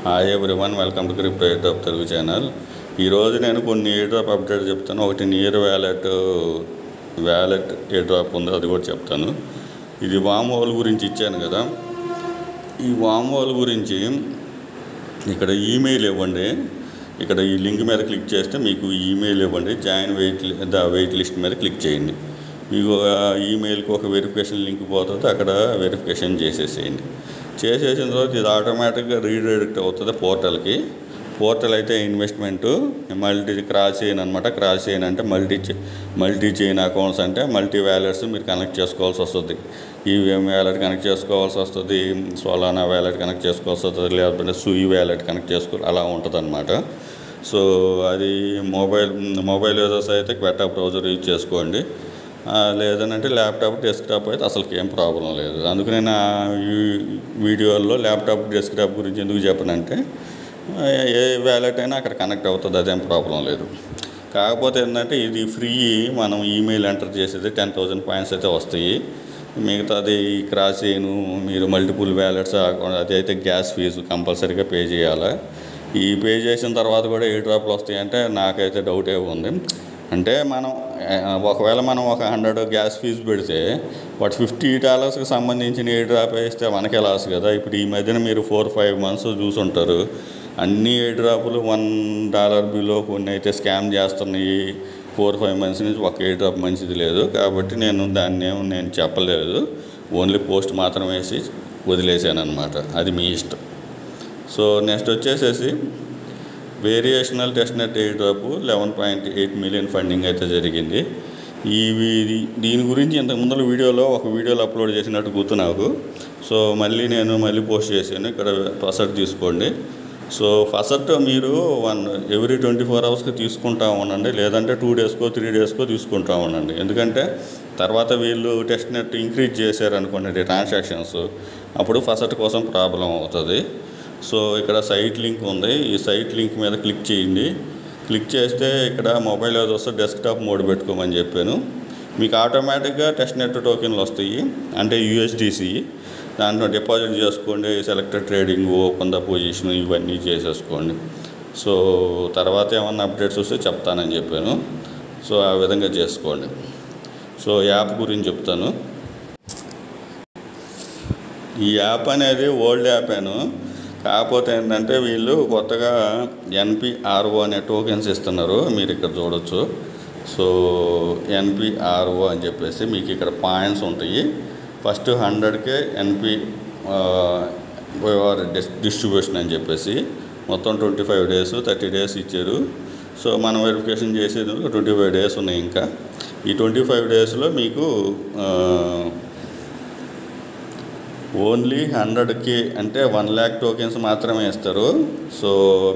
Hi everyone, welcome to crypto airdrop Telugu channel. ఈరోజు నేను కొన్ని ఎయిర్డ్రాప్ అప్డేట్ చెప్తాను. ఒకటి నియర్ వ్యాలెట్ ఎయిర్డ్రాప్ ఉంది, అది కూడా చెప్తాను. ఇది వామ్ హోల్ గురించి ఇచ్చాను కదా, ఈ వామ్ హోల్ గురించి ఇక్కడ ఈమెయిల్ ఇవ్వండి. ఇక్కడ ఈ లింక్ మీద క్లిక్ చేస్తే మీకు ఈమెయిల్ ఇవ్వండి. జాయిన్ వెయిట్ లిస్ట్ మీద క్లిక్ చేయండి. మీకు ఈమెయిల్కి ఒక వెరిఫికేషన్ లింక్ పోతుంది, అక్కడ వెరిఫికేషన్ చేసేసేయండి. చేసేసిన తర్వాత ఇది ఆటోమేటిక్గా రీడైరెక్ట్ అవుతుంది పోర్టల్కి. పోర్టల్ అయితే ఇన్వెస్ట్మెంటు క్రాస్ చైన్ అనమాట. క్రాస్ చైన్ అంటే మల్టీ చైన్ అకౌంట్స్, అంటే మల్టీ వ్యాలెట్స్ మీరు కనెక్ట్ చేసుకోవాల్సి వస్తుంది. ఈవీఎం వ్యాలెట్ కనెక్ట్ చేసుకోవాల్సి వస్తుంది, సోలానా వ్యాలెట్ కనెక్ట్ చేసుకోవాల్సి వస్తుంది, లేకపోతే సూయి వ్యాలెట్ కనెక్ట్ చేసుకోవాలి, అలా ఉంటుంది అనమాట. సో అది మొబైల్ యూజర్స్ అయితే క్వెటా బ్రౌజర్ యూజ్ చేసుకోండి. లేదనంటే ల్యాప్టాప్ డెస్క్టాప్ అయితే అసలుకి ఏం ప్రాబ్లం లేదు. అందుకు నేను ఈ వీడియోల్లో ల్యాప్టాప్ డెస్క్టాప్ గురించి ఎందుకు చెప్పనంటే, ఏ వ్యాలెట్ అయినా అక్కడ కనెక్ట్ అవుతుంది, అదేం ప్రాబ్లం లేదు. కాకపోతే ఏంటంటే ఇది ఫ్రీ. మనం ఈమెయిల్ ఎంటర్ చేసేది 10,000 పాయింట్స్ అయితే వస్తాయి. మిగతాది క్రాస్ చేయను, మీరు మల్టిపుల్ వ్యాలెట్స్ అది అయితే గ్యాస్ ఫీజు కంపల్సరీగా పే చేయాలి. ఈ పే చేసిన తర్వాత కూడా ఏ డ్రాప్లు వస్తాయంటే నాకైతే డౌటే ఉంది. అంటే ఒకవేళ మనం ఒక 100 గ్యాస్ ఫీజు పెడితే వాటి $50కి సంబంధించిన ఏ డ్రాప్ వేస్తే మనకే లాస్ కదా. ఇప్పుడు ఈ మధ్యన మీరు 4-5 months చూసుంటారు, అన్ని ఏ డ్రాపులు $1 బిలో కొన్ని అయితే స్కామ్ చేస్తున్నాయి. 4-5 months నుంచి ఒక ఏ డ్రాప్ మంచిది లేదు. కాబట్టి నేను చెప్పలేదు, ఓన్లీ పోస్ట్ మాత్రం వేసి వదిలేసాను అనమాట. అది మీ ఇష్టం. సో నెక్స్ట్ వచ్చేసేసి variational testnet airdrop 11.8 million funding అయితే జరిగింది. దీని గురించి ఇంతకుముందు ఒక వీడియోలో అప్లోడ్ చేసినట్టు గుర్తు నాకు. సో మళ్ళీ పోస్ట్ చేశాను. ఇక్కడ ఫసట్ తీసుకోండి. సో ఫసట్ మీరు ఎవ్రీ 24 hours తీసుకుంటా ఉండండి, లేదంటే 2 daysకో 3 daysకో తీసుకుంటా ఉండండి. ఎందుకంటే తర్వాత వీళ్ళు టెస్ట్నెట్ ఇంక్రీజ్ చేశారనుకోండి ట్రాన్సాక్షన్స్, అప్పుడు ఫసట్ కోసం ప్రాబ్లం అవుతుంది. సో ఇక్కడ సైట్ లింక్ ఉంది, ఈ సైట్ లింక్ మీద క్లిక్ చేయండి. క్లిక్ చేస్తే ఇక్కడ మొబైల్ యూజర్స్ డెస్క్టాప్ మోడ్ పెట్టుకోమని చెప్పాను. మీకు ఆటోమేటిక్గా టెస్ట్నెట్ టోకెన్లు వస్తాయి, అంటే USDC. దాంట్లో డిపాజిట్ చేసుకోండి, selected trading, open the position, ఇవన్నీ చేసేసుకోండి. సో తర్వాత ఏమన్నా అప్డేట్స్ వస్తే చెప్తానని చెప్పాను. సో ఆ విధంగా చేసుకోండి. సో యాప్ గురించి చెప్తాను. ఈ యాప్ అనేది ఓల్డ్ యాపేను. కాకపోతే ఏంటంటే వీళ్ళు కొత్తగా NPRO అనే టోకెన్స్ ఇస్తున్నారు, మీరు ఇక్కడ చూడొచ్చు. సో NPRO అని చెప్పేసి మీకు ఇక్కడ పాయింట్స్ ఉంటాయి. ఫస్ట్ 100K డిస్ట్రిబ్యూషన్ అని చెప్పేసి మొత్తం 25 days 30 days ఇచ్చారు. సో మనం వెరిఫికేషన్ చేసేది 25 days ఉన్నాయి. ఇంకా ఈ 25 daysలో మీకు ఓన్లీ 100K అంటే 1 lakh టోకెన్స్ మాత్రమే ఇస్తారు. సో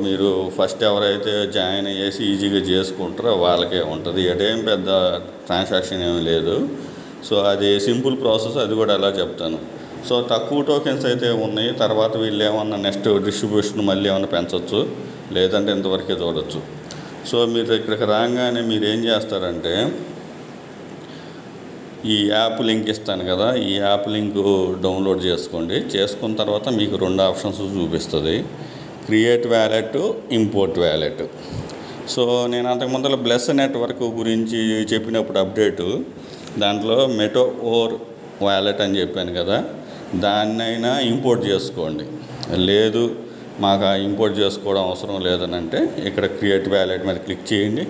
మీరు ఫస్ట్ ఎవరైతే జాయిన్ అయ్యేసి ఈజీగా చేసుకుంటారో వాళ్ళకే ఉంటుంది, ఎటేం పెద్ద ట్రాన్సాక్షన్ ఏమీ లేదు. సో అది సింపుల్ ప్రాసెస్, అది కూడా ఎలా చెప్తాను. సో తక్కువ టోకెన్స్ అయితే ఉన్నాయి. తర్వాత వీళ్ళు ఏమన్నా నెక్స్ట్ డిస్ట్రిబ్యూషన్ మళ్ళీ ఏమన్నా పెంచవచ్చు, లేదంటే ఇంతవరకే చూడవచ్చు. సో మీరు ఇక్కడికి రాగానే మీరు ఏం చేస్తారంటే, ఈ యాప్ లింక్ ఇస్తాను కదా, ఈ యాప్ లింక్ డౌన్లోడ్ చేసుకోండి. చేసుకున్న తర్వాత మీకు 2 ఆప్షన్స్ చూపిస్తుంది, create wallet, import wallet. So నేను అంతకుముందు బ్లెస్ నెట్వర్క్ గురించి చెప్పినప్పుడు అప్డేటు, దాంట్లో మెటోవర్ వ్యాలెట్ అని చెప్పాను కదా, దాన్నైనా ఇంపోర్ట్ చేసుకోండి. లేదు మాకు ఇంపోర్ట్ చేసుకోవడం అవసరం లేదనంటే ఇక్కడ క్రియేట్ వ్యాలెట్ మీద క్లిక్ చేయండి.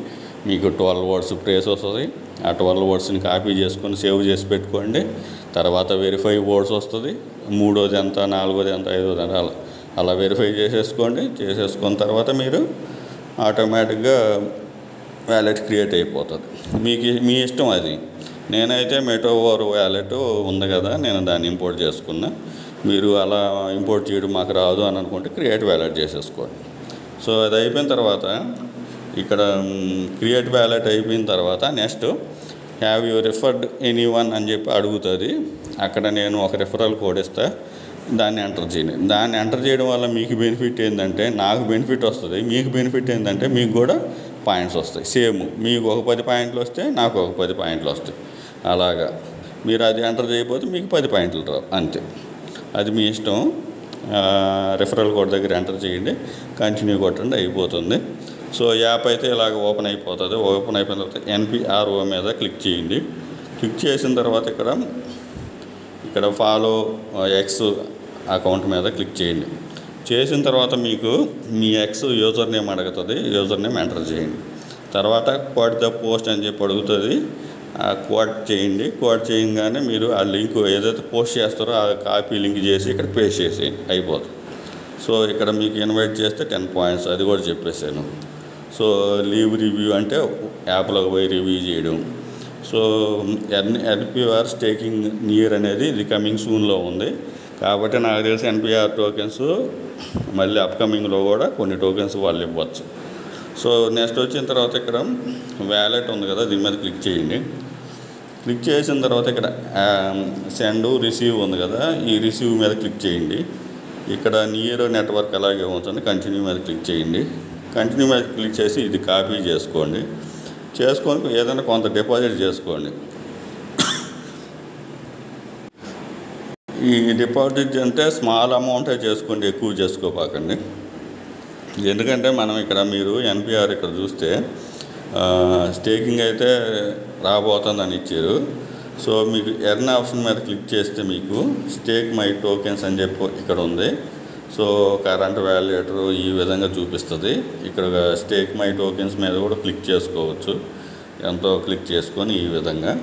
మీకు 12 words ప్రేస్ వస్తుంది. ఆ 12 wordsని కాపీ చేసుకొని సేవ్ చేసి పెట్టుకోండి. తర్వాత వెరిఫై వర్డ్స్ వస్తుంది, 3వది ఎంత, 4వది ఎంత, 5వది ఎంత, అలా వెరిఫై చేసేసుకోండి. చేసేసుకున్న తర్వాత మీరు ఆటోమేటిక్గా వ్యాలెట్ క్రియేట్ అయిపోతుంది. మీ ఇష్టం అది. నేనైతే మెటోవర్ వ్యాలెట్ ఉంది కదా, నేను దాన్ని ఇంపోర్ట్ చేసుకున్నా. మీరు అలా ఇంపోర్ట్ చేయడం మాకు రాదు అని అనుకుంటే క్రియేట్ వ్యాలెట్ చేసేసుకోండి. సో అది అయిపోయిన తర్వాత ఇక్కడ క్రియేట్ వ్యాలెట్ అయిపోయిన తర్వాత next have you referred anyone అని చెప్పి అడుగుతుంది. అక్కడ నేను ఒక రిఫరల్ కోడ్ ఇస్తా, దాన్ని ఎంటర్ చేయండి. దాన్ని ఎంటర్ చేయడం వల్ల మీకు బెనిఫిట్ ఏంటంటే, నాకు బెనిఫిట్ వస్తుంది, మీకు బెనిఫిట్ ఏంటంటే మీకు కూడా పాయింట్స్ వస్తాయి. సేమ్ మీకు ఒక 10 పాయింట్లు వస్తే నాకు ఒక 10 పాయింట్లు వస్తాయి. అలాగా మీరు అది ఎంటర్ చేయకపోతే మీకు 10 పాయింట్లు రావు, అంతే. అది మీ ఇష్టం. రిఫరల్ కోడ్ దగ్గర ఎంటర్ చేయండి, కంటిన్యూ కొట్టండి, అయిపోతుంది. సో యాప్ అయితే ఇలాగ ఓపెన్ అయిపోతుంది. ఓపెన్ అయిపోయిన తర్వాత NPRO మీద క్లిక్ చేయండి. క్లిక్ చేసిన తర్వాత ఇక్కడ ఫాలో ఎక్స్ అకౌంట్ మీద క్లిక్ చేయండి. చేసిన తర్వాత మీకు మీ ఎక్స్ యూజర్ నేమ్ అడుగుతుంది, యూజర్ నేమ్ ఎంటర్ చేయండి. తర్వాత క్వాడ్ ద పోస్ట్ అని చెప్పి అడుగుతుంది, ఆ క్వాడ్ చేయండి. క్వాడ్ చేయగానే మీరు ఆ లింక్ ఏదైతే పోస్ట్ చేస్తారో ఆ కాపీ లింక్ చేసి ఇక్కడ పేస్ట్ చేసేయండి, అయిపోతుంది. సో ఇక్కడ మీకు ఇన్వైట్ చేస్తే 10 పాయింట్స్, అది కూడా చెప్పేసాను. సో లీవ్ రివ్యూ అంటే యాప్లోకి పోయి రివ్యూ చేయడం. సో NPR స్టేకింగ్ నియర్ అనేది ఇది కమింగ్ సూన్లో ఉంది, కాబట్టి నాకు తెలిసి NPR టోకెన్స్ మళ్ళీ అప్కమింగ్లో కూడా కొన్ని టోకెన్స్ వాళ్ళు ఇవ్వచ్చు. సో నెక్స్ట్ వచ్చిన తర్వాత ఇక్కడ వ్యాలెట్ ఉంది కదా, దీని మీద క్లిక్ చేయండి. క్లిక్ చేసిన తర్వాత ఇక్కడ సెండ్ రిసీవ్ ఉంది కదా, ఈ రిసీవ్ మీద క్లిక్ చేయండి. ఇక్కడ నియర్ నెట్వర్క్ అలాగే ఉంటుంది, కంటిన్యూ మీద క్లిక్ చేయండి. కంటిన్యూ మీద క్లిక్ చేసి ఇది కాపీ చేసుకొని ఏదైనా కొంత డిపాజిట్ చేసుకోండి. ఈ డిపాజిట్ అంటే స్మాల్ అమౌంటే చేసుకోండి, ఎక్కువ చేసుకోపాకండి. ఎందుకంటే మనం ఇక్కడ మీరు NPR ఇక్కడ చూస్తే స్టేకింగ్ అయితే రాబోతుందని ఇచ్చారు. సో మీకు ఎర్న్ ఆప్షన్ మీద క్లిక్ చేస్తే మీకు స్టేక్ మై టోకెన్స్ అని చెప్పి ఇక్కడ ఉంది. సో కరెంట్ వాల్యుయేటర్ ఈ విధంగా చూపిస్తుంది. ఇక్కడ స్టేక్ మై టోకెన్స్ మీద కూడా క్లిక్ చేసుకోవచ్చు, ఎంతో క్లిక్ చేసుకొని ఈ విధంగా.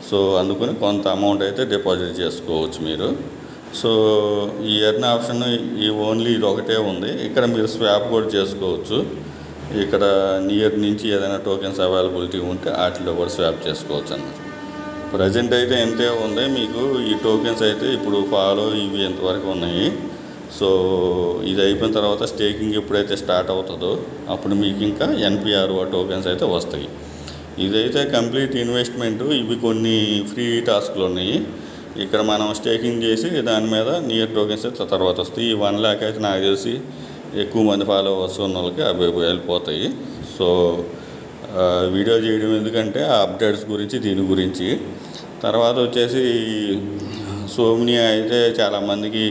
సో అందుకని కొంత అమౌంట్ అయితే డిపాజిట్ చేసుకోవచ్చు మీరు. సో ఈ ఎర్న్ ఆప్షన్ ఈ ఓన్లీ ఇది ఒకటే ఉంది. ఇక్కడ మీరు స్వాప్ కూడా చేసుకోవచ్చు. ఇక్కడ నియర్ నుంచి ఏదైనా టోకెన్స్ అవైలబిలిటీ ఉంటే వాటిలో కూడా స్వాప్ చేసుకోవచ్చు అన్నమాట. ప్రజెంట్ అయితే ఎంతే ఉంది మీకు ఈ టోకెన్స్ అయితే ఇప్పుడు ఫాలో ఇవి ఎంతవరకు ఉన్నాయి. సో ఇది అయిపోయిన తర్వాత స్టేకింగ్ ఎప్పుడైతే స్టార్ట్ అవుతుందో అప్పుడు మీకు ఇంకా NPR టోకెన్స్ అయితే వస్తాయి. ఇదైతే కంప్లీట్ ఇన్వెస్ట్మెంట్. ఇవి కొన్ని ఫ్రీ టాస్క్లు ఉన్నాయి. ఇక్కడ మనం స్టేకింగ్ చేసి దాని మీద నియర్ టోకెన్స్ అయితే తర్వాత వస్తాయి. ఈ 1 lakh అయితే నాకు తెలిసి ఎక్కువ మంది ఫాలోవర్స్ ఉన్న వాళ్ళకి అవి వెళ్ళిపోతాయి. సో వీడియో చేయడం ఎందుకంటే ఆ అప్డేట్స్ గురించి దీని గురించి. తర్వాత వచ్చేసి సోమ్నియా అయితే చాలామందికి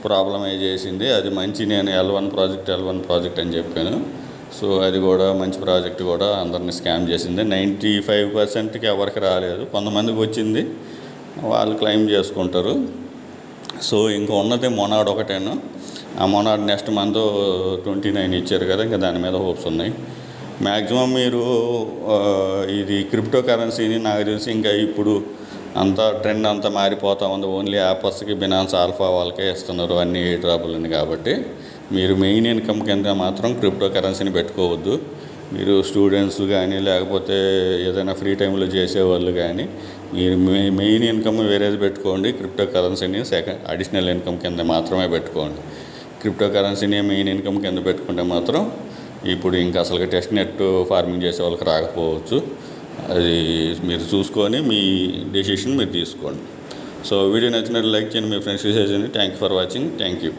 ప్రాబ్లం చేసింది. అది మంచి నేను L1 ప్రాజెక్ట్ అని చెప్పాను. సో అది కూడా మంచి ప్రాజెక్ట్ కూడా అందరిని స్కామ్ చేసింది. 95%కి ఎవరికి రాలేదు, కొంతమందికి వచ్చింది, వాళ్ళు క్లెయిమ్ చేసుకుంటారు. సో ఇంకా ఉన్నది మొనాడ్ ఒకటేను. ఆ మొనాడ్ నెక్స్ట్ మంత్ 29 ఇచ్చారు కదా, ఇంకా దాని మీద హోప్స్ ఉన్నాయి. మ్యాక్సిమం మీరు ఇది క్రిప్టో కరెన్సీని నాకు తెలిసి ఇంకా ఇప్పుడు అంతా ట్రెండ్ అంతా మారిపోతూ ఉంది. ఓన్లీ యాపర్స్కి బినాన్స్ ఆల్ఫా వాళ్ళకే ఇస్తున్నారు అన్ని డ్రాపులని. కాబట్టి మీరు మెయిన్ ఇన్కమ్ కింద మాత్రం క్రిప్టో కరెన్సీని పెట్టుకోవద్దు. మీరు స్టూడెంట్స్ కానీ లేకపోతే ఏదైనా ఫ్రీ టైంలో చేసేవాళ్ళు కానీ మీరు మెయిన్ ఇన్కమ్ వేరేది పెట్టుకోండి. క్రిప్టో కరెన్సీని అడిషనల్ ఇన్కమ్ కింద మాత్రమే పెట్టుకోండి. క్రిప్టో కరెన్సీని మెయిన్ ఇన్కమ్ కింద పెట్టుకుంటే మాత్రం ఇప్పుడు ఇంకా అసలు టెస్ట్ నెట్ ఫార్మింగ్ చేసే వాళ్ళకి రాకపోవచ్చు. అది మీరు చూసుకొని మీ డెసిషన్ మీరు తీసుకోండి. సో వీడియో నచ్చినట్టు లైక్ చేయండి, మీ ఫ్రెండ్స్కి షేర్ చేయండి. Thank you for watching. Thank you.